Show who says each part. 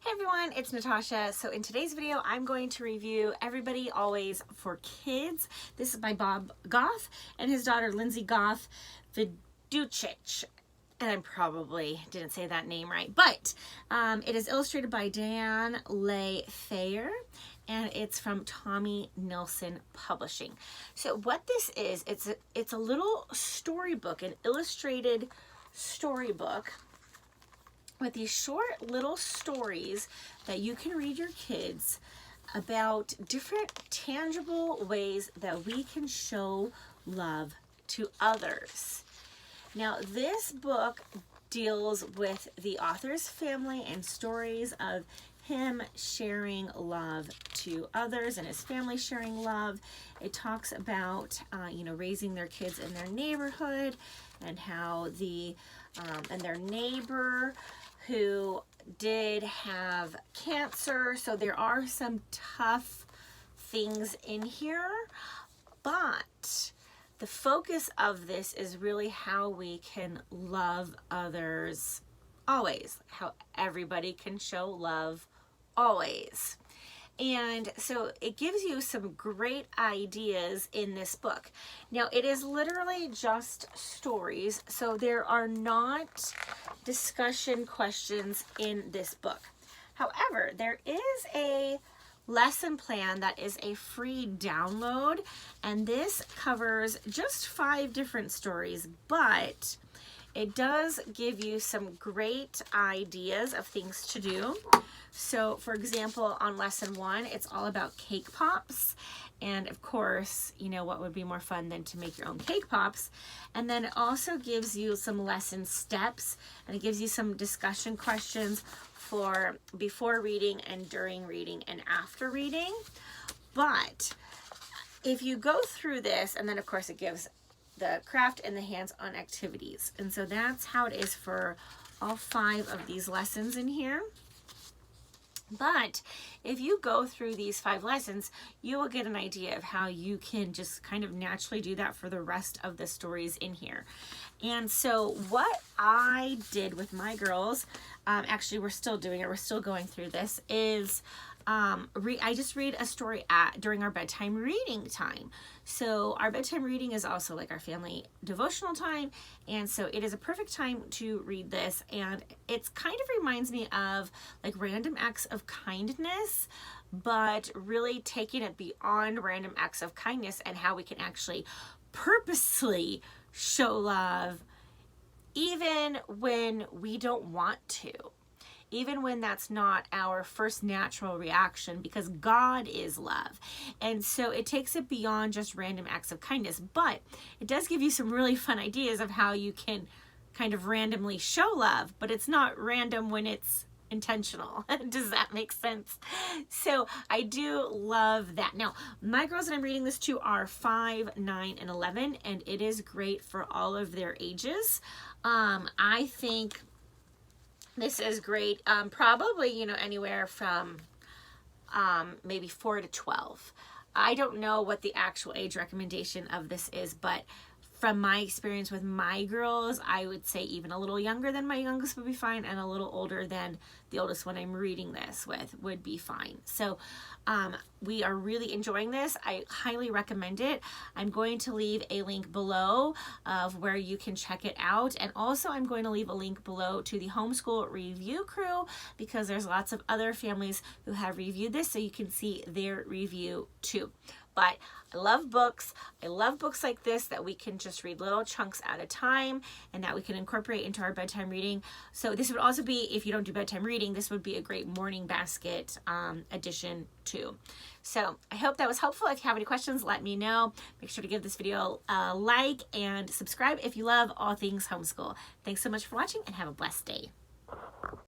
Speaker 1: Hey everyone, it's Natasha. So in today's video, I'm going to review Everybody Always for Kids. This is by Bob Goff and his daughter Lindsey Goff, Viducich. And I probably didn't say that name right, but it is illustrated by Diane Leigh Thayer, and it's from Tommy Nilsson Publishing. So what this is, it's a little storybook, an illustrated storybook with these short little stories that you can read your kids about different tangible ways that we can show love to others. Now, this book deals with the author's family and stories of him sharing love to others and his family sharing love. It talks about, raising their kids in their neighborhood and how and their neighbor who did have cancer. So there are some tough things in here, but the focus of this is really how we can love others always, how everybody can show love always. And so it gives you some great ideas in this book. Now, it is literally just stories, so there are not discussion questions in this book. However, there is a lesson plan that is a free download, and this covers just 5 different stories, but it does give you some great ideas of things to do. So, for example, on lesson 1, it's all about cake pops. And of course, what would be more fun than to make your own cake pops? And then it also gives you some lesson steps, and it gives you some discussion questions for before reading and during reading and after reading. But if you go through this, and then of course it gives the craft and the hands-on activities. And so that's how it is for all 5 of these lessons in here. But if you go through these 5 lessons, you will get an idea of how you can just kind of naturally do that for the rest of the stories in here. And so what I did with my girls, actually we're still doing it, we're still going through this, is I just read a story during our bedtime reading time. So our bedtime reading is also like our family devotional time, and so it is a perfect time to read this, and it's kind of reminds me of like random acts of kindness, but really taking it beyond random acts of kindness and how we can actually purposely show love even when we don't want to. Even when that's not our first natural reaction, because God is love. And so it takes it beyond just random acts of kindness, but it does give you some really fun ideas of how you can kind of randomly show love, but it's not random when it's intentional. Does that make sense? So I do love that. Now, my girls that I'm reading this to are 5, 9, and 11, and it is great for all of their ages. I think this is great, probably, anywhere from maybe 4 to 12. I don't know what the actual age recommendation of this is, but from my experience with my girls, I would say even a little younger than my youngest would be fine, and a little older than the oldest one I'm reading this with would be fine. So we are really enjoying this. I highly recommend it. I'm going to leave a link below of where you can check it out, and also I'm going to leave a link below to the Homeschool Review Crew, because there's lots of other families who have reviewed this, so you can see their review too. But I love books. I love books like this that we can just read little chunks at a time and that we can incorporate into our bedtime reading. So this would also be, if you don't do bedtime reading, this would be a great morning basket addition too. So I hope that was helpful. If you have any questions, let me know. Make sure to give this video a like and subscribe if you love all things homeschool. Thanks so much for watching, and have a blessed day.